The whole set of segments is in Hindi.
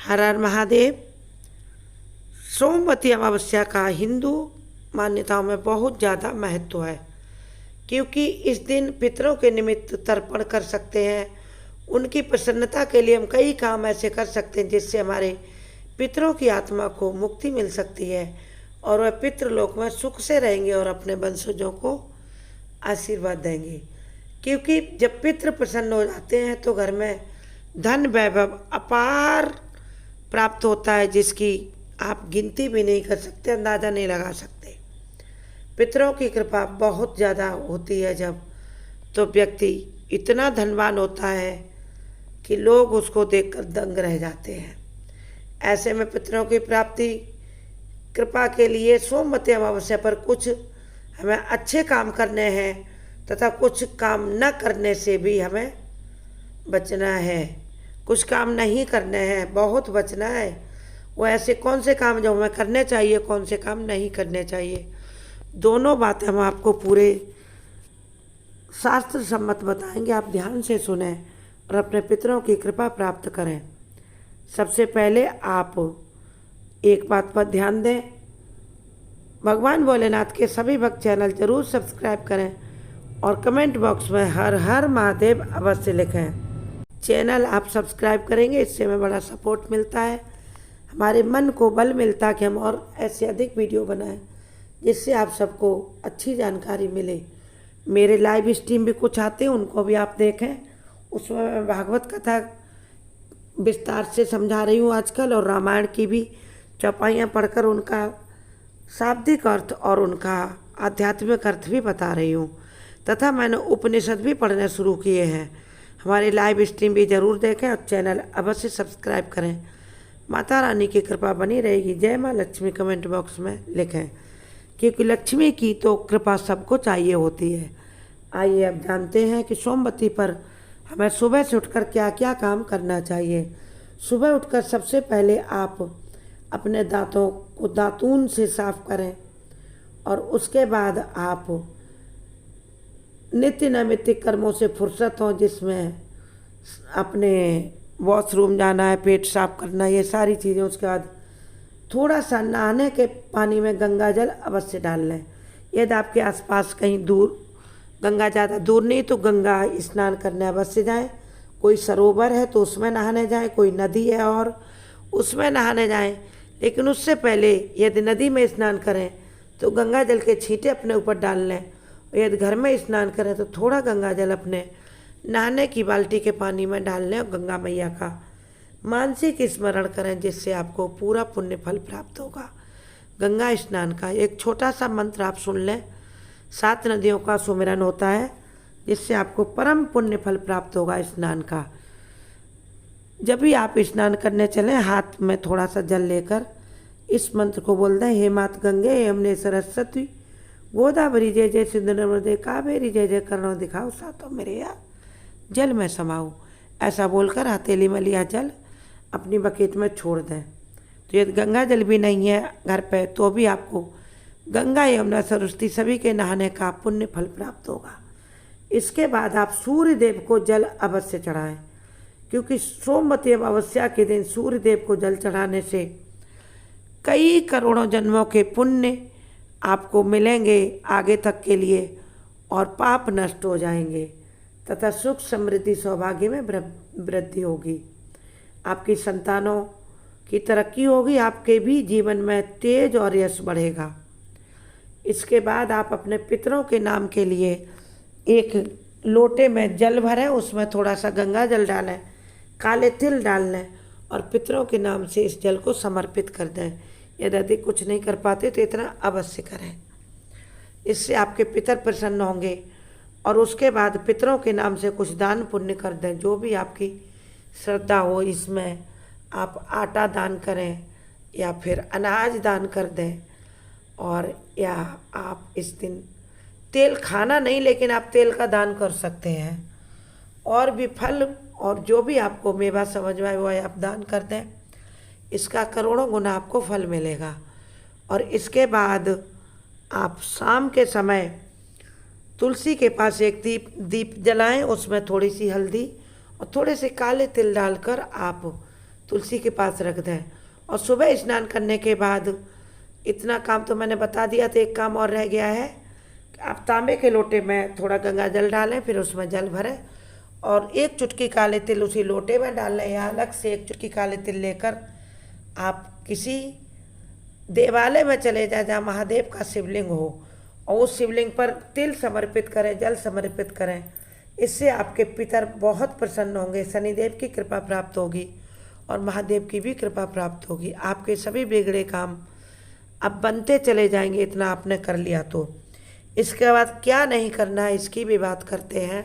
हर हर महादेव। सोमवती अमावस्या का हिंदू मान्यताओं में बहुत ज़्यादा महत्व है, क्योंकि इस दिन पितरों के निमित्त तर्पण कर सकते हैं। उनकी प्रसन्नता के लिए हम कई काम ऐसे कर सकते हैं जिससे हमारे पितरों की आत्मा को मुक्ति मिल सकती है और वह पितृलोक में सुख से रहेंगे और अपने वंशजों को आशीर्वाद देंगे। क्योंकि जब पितृ प्रसन्न हो जाते हैं तो घर में धन वैभव अपार प्राप्त होता है, जिसकी आप गिनती भी नहीं कर सकते, अंदाज़ा नहीं लगा सकते। पितरों की कृपा बहुत ज़्यादा होती है जब, तो व्यक्ति इतना धनवान होता है कि लोग उसको देखकर दंग रह जाते हैं। ऐसे में पितरों की प्राप्ति कृपा के लिए सोमवती अमावस्या पर कुछ हमें अच्छे काम करने हैं तथा कुछ काम न करने से भी हमें बचना है। कुछ काम नहीं करने हैं, बहुत बचना है। वो ऐसे कौन से काम जो हमें करने चाहिए, कौन से काम नहीं करने चाहिए, दोनों बातें हम आपको पूरे शास्त्र सम्मत बताएंगे। आप ध्यान से सुने और अपने पितरों की कृपा प्राप्त करें। सबसे पहले आप एक बात पर ध्यान दें, भगवान भोलेनाथ के सभी भक्त चैनल जरूर सब्सक्राइब करें और कमेंट बॉक्स में हर हर महादेव अवश्य लिखें। चैनल आप सब्सक्राइब करेंगे, इससे हमें बड़ा सपोर्ट मिलता है, हमारे मन को बल मिलता है कि हम और ऐसे अधिक वीडियो बनाएं जिससे आप सबको अच्छी जानकारी मिले। मेरे लाइव स्ट्रीम भी कुछ आते हैं, उनको भी आप देखें। उसमें मैं भागवत कथा विस्तार से समझा रही हूँ आजकल, और रामायण की भी चौपाइयाँ पढ़कर उनका शाब्दिक अर्थ और उनका आध्यात्मिक अर्थ भी बता रही हूँ। तथा मैंने उपनिषद भी पढ़ने शुरू किए हैं। हमारे लाइव स्ट्रीम भी जरूर देखें और चैनल अवश्य सब्सक्राइब करें। माता रानी की कृपा बनी रहेगी। जय माँ लक्ष्मी कमेंट बॉक्स में लिखें, क्योंकि लक्ष्मी की तो कृपा सबको चाहिए होती है। आइए अब जानते हैं कि सोमवती पर हमें सुबह से उठकर क्या क्या काम करना चाहिए। सुबह उठकर सबसे पहले आप अपने दांतों को दातून से साफ करें और उसके बाद आप नित्य नैमित्तिक कर्मों से फुर्सत हों, जिसमें अपने वॉशरूम जाना है, पेट साफ करना, ये सारी चीज़ें। उसके बाद थोड़ा सा नहाने के पानी में गंगा जल अवश्य डाल लें। यदि आपके आसपास कहीं दूर गंगा ज़्यादा दूर नहीं तो गंगा स्नान करने अवश्य जाएं। कोई सरोवर है तो उसमें नहाने जाएं, कोई नदी है और उसमें नहाने जाएं। लेकिन उससे पहले यदि नदी में स्नान करें तो गंगा जल के छींटे अपने ऊपर डाल लें। यदि घर में स्नान करें तो थोड़ा गंगा जल अपने नहाने की बाल्टी के पानी में डाल लें और गंगा मैया का मानसिक स्मरण करें, जिससे आपको पूरा पुण्य फल प्राप्त होगा। गंगा स्नान का एक छोटा सा मंत्र आप सुन लें। 7 नदियों का सुमिरन होता है, जिससे आपको परम पुण्य फल प्राप्त होगा स्नान का। जब भी आप स्नान करने चलें, हाथ में थोड़ा सा जल लेकर इस मंत्र को बोल दें, हे मात गंगे यमुने सरस्वती गोदावरी जय जय सिंधु नर्मदे कावेरी जय जय करुणा दिखाओ सातों मेरे या जल में समाओ। ऐसा बोलकर हथेली में लिया जल अपनी बकेट में छोड़ दें। तो यदि गंगा जल भी नहीं है घर पे तो भी आपको गंगा यमुना सरस्वती सभी के नहाने का पुण्य फल प्राप्त होगा। इसके बाद आप सूर्य देव को जल अवश्य चढ़ाएं, क्योंकि सोमवती अमावस्या के दिन सूर्य देव को जल चढ़ाने से कई करोड़ों जन्मों के पुण्य आपको मिलेंगे आगे तक के लिए, और पाप नष्ट हो जाएंगे तथा सुख समृद्धि सौभाग्य में वृद्धि होगी। आपकी संतानों की तरक्की होगी, आपके भी जीवन में तेज और यश बढ़ेगा। इसके बाद आप अपने पितरों के नाम के लिए एक लोटे में जल भरें, उसमें थोड़ा सा गंगा जल डालें, काले तिल डाल लें और पितरों के नाम से इस जल को समर्पित कर दें। यदि कुछ नहीं कर पाते तो इतना अवश्य करें, इससे आपके पितर प्रसन्न होंगे। और उसके बाद पितरों के नाम से कुछ दान पुण्य कर दें, जो भी आपकी श्रद्धा हो। इसमें आप आटा दान करें या फिर अनाज दान कर दें, और या आप इस दिन तेल खाना नहीं, लेकिन आप तेल का दान कर सकते हैं। और भी फल और जो भी आपको मेवा समझ में आए वो आप दान कर दें, इसका करोड़ों गुना आपको फल मिलेगा। और इसके बाद आप शाम के समय तुलसी के पास एक दीप जलाएं, उसमें थोड़ी सी हल्दी और थोड़े से काले तिल डालकर आप तुलसी के पास रख दें। और सुबह स्नान करने के बाद, इतना काम तो मैंने बता दिया, तो एक काम और रह गया है। आप तांबे के लोटे में थोड़ा गंगा जल डालें, फिर उसमें जल भरें और 1 चुटकी काले तिल उसी लोटे में डाल लें, या अलग से 1 चुटकी काले तिल लेकर आप किसी देवालय में चले जाएं जहाँ महादेव का शिवलिंग हो, और उस शिवलिंग पर तिल समर्पित करें, जल समर्पित करें। इससे आपके पितर बहुत प्रसन्न होंगे, शनिदेव की कृपा प्राप्त होगी और महादेव की भी कृपा प्राप्त होगी। आपके सभी बिगड़े काम अब बनते चले जाएंगे, इतना आपने कर लिया तो। इसके बाद क्या नहीं करना है इसकी भी बात करते हैं।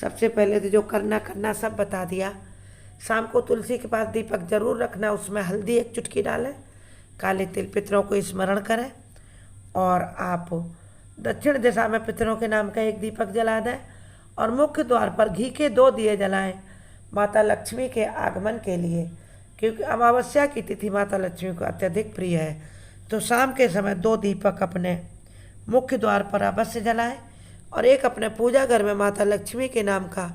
सबसे पहले तो जो करना सब बता दिया। शाम को तुलसी के पास दीपक जरूर रखना, उसमें हल्दी 1 चुटकी डालें, काले तिल, पितरों को स्मरण करें और आप दक्षिण दिशा में पितरों के नाम का 1 दीपक जला दें और मुख्य द्वार पर घी के 2 दिए जलाएं माता लक्ष्मी के आगमन के लिए, क्योंकि अमावस्या की तिथि माता लक्ष्मी को अत्यधिक प्रिय है। तो शाम के समय 2 दीपक अपने मुख्य द्वार पर अवश्य जलाएं और 1 अपने पूजा घर में माता लक्ष्मी के नाम का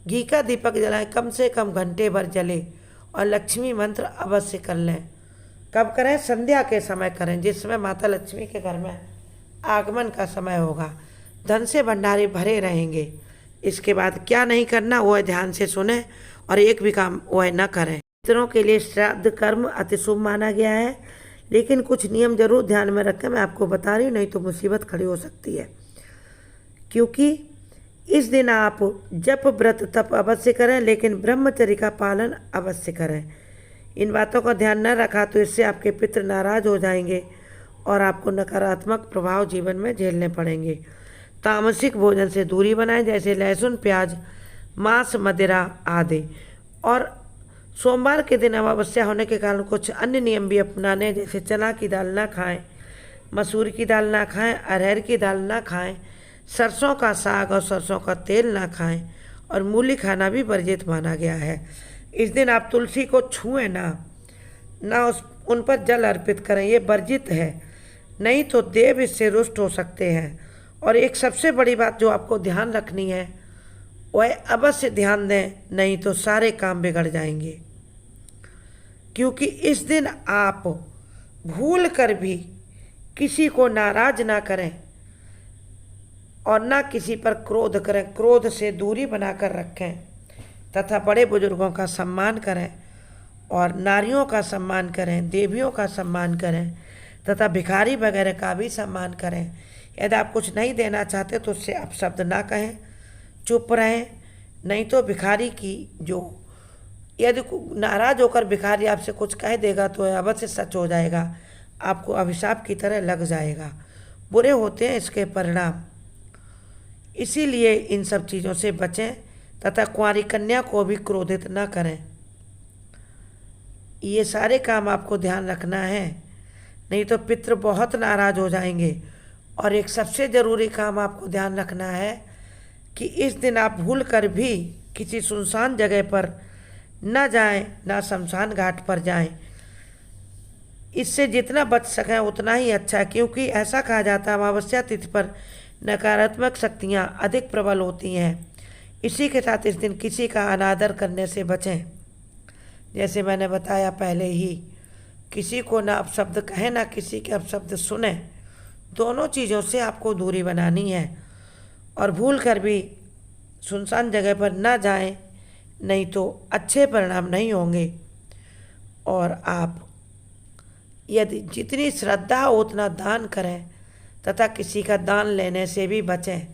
घी का दीपक जलाएं, कम से कम घंटे भर जले और लक्ष्मी मंत्र अवश्य कर लें। कब करें? संध्या के समय करें, जिसमें माता लक्ष्मी के घर में आगमन का समय होगा, धन से भंडारे भरे रहेंगे। इसके बाद क्या नहीं करना वो है, ध्यान से सुने और एक भी काम वो है न करें। पितरों के लिए श्राद्ध कर्म अति शुभ माना गया है, लेकिन कुछ नियम जरूर ध्यान में रखें। मैं आपको बता रही हूँ, नहीं तो मुसीबत खड़ी हो सकती है। क्योंकि इस दिन आप जप व्रत तप अवश्य करें, लेकिन ब्रह्मचर्य का पालन अवश्य करें। इन बातों का ध्यान न रखा तो इससे आपके पितृ नाराज हो जाएंगे और आपको नकारात्मक प्रभाव जीवन में झेलने पड़ेंगे। तामसिक भोजन से दूरी बनाएं, जैसे लहसुन, प्याज, मांस, मदिरा आदि। और सोमवार के दिन अमावस्या होने के कारण कुछ अन्य नियम भी अपनाने, जैसे चना की दाल ना खाएं, मसूर की दाल ना खाएं, अरहर की दाल ना खाएं, सरसों का साग और सरसों का तेल ना खाएं और मूली खाना भी वर्जित माना गया है। इस दिन आप तुलसी को छुएं ना उन पर जल अर्पित करें, ये वर्जित है, नहीं तो देव इससे रुष्ट हो सकते हैं। और एक सबसे बड़ी बात जो आपको ध्यान रखनी है वह अवश्य ध्यान दें, नहीं तो सारे काम बिगड़ जाएंगे। क्योंकि इस दिन आप भूल कर भी किसी को नाराज ना करें और ना किसी पर क्रोध करें, क्रोध से दूरी बनाकर रखें तथा बड़े बुजुर्गों का सम्मान करें और नारियों का सम्मान करें, देवियों का सम्मान करें तथा भिखारी वगैरह का भी सम्मान करें। यदि आप कुछ नहीं देना चाहते तो उससे आप शब्द ना कहें, चुप रहें, नहीं तो भिखारी की जो यदि नाराज होकर भिखारी आपसे कुछ कह देगा तो अवश्य सच हो जाएगा, आपको अभिशाप की तरह लग जाएगा। बुरे होते हैं इसके परिणाम। इसीलिए इन सब चीज़ों से बचें तथा कुंवारी कन्या को भी क्रोधित न करें। ये सारे काम आपको ध्यान रखना है, नहीं तो पितृ बहुत नाराज हो जाएंगे। और एक सबसे ज़रूरी काम आपको ध्यान रखना है कि इस दिन आप भूल कर भी किसी सुनसान जगह पर न जाएं, ना शमशान घाट पर जाएं। इससे जितना बच सकें उतना ही अच्छा, क्योंकि ऐसा कहा जाता है अमावस्या तिथि पर नकारात्मक शक्तियां अधिक प्रबल होती हैं। इसी के साथ इस दिन किसी का अनादर करने से बचें। जैसे मैंने बताया पहले ही, किसी को ना अपशब्द कहें ना किसी के अपशब्द सुने, दोनों चीज़ों से आपको दूरी बनानी है। और भूल कर भी सुनसान जगह पर ना जाएं, नहीं तो अच्छे परिणाम नहीं होंगे। और आप यदि जितनी श्रद्धा हो उतना दान करें तथा किसी का दान लेने से भी बचें,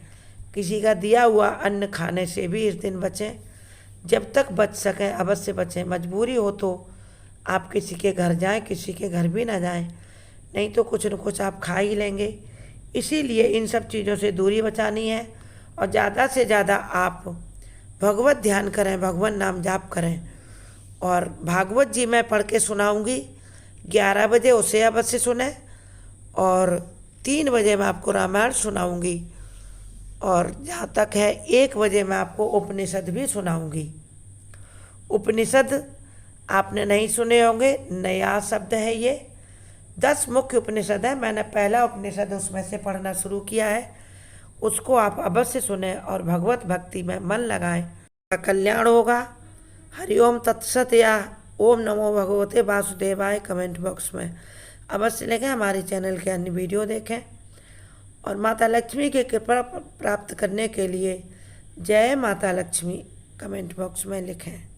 किसी का दिया हुआ अन्न खाने से भी इस दिन बचें। जब तक बच सकें अवश्य बचें। मजबूरी हो तो आप किसी के घर जाएं, किसी के घर भी ना जाएं, नहीं तो कुछ न कुछ आप खा ही लेंगे। इसीलिए इन सब चीज़ों से दूरी बचानी है और ज़्यादा से ज़्यादा आप भगवत ध्यान करें, भगवान नाम जाप करें। और भागवत जी मैं पढ़ के सुनाऊंगी 11 बजे, उसे अवश्य सुने। और 3 बजे मैं आपको रामायण सुनाऊंगी और जहाँ तक है 1 बजे मैं आपको उपनिषद भी सुनाऊंगी। उपनिषद आपने नहीं सुने होंगे, नया शब्द है ये। 10 मुख्य उपनिषद है, मैंने पहला उपनिषद उसमें से पढ़ना शुरू किया है, उसको आप अवश्य सुने और भगवत भक्ति में मन लगाएं, कल्याण होगा। हरिओम तत्सत। या ओम नमो भगवते वासुदेवाय कमेंट बॉक्स में अवश्य लिखें। हमारे चैनल के अन्य वीडियो देखें और माता लक्ष्मी की कृपा प्राप्त करने के लिए जय माता लक्ष्मी कमेंट बॉक्स में लिखें।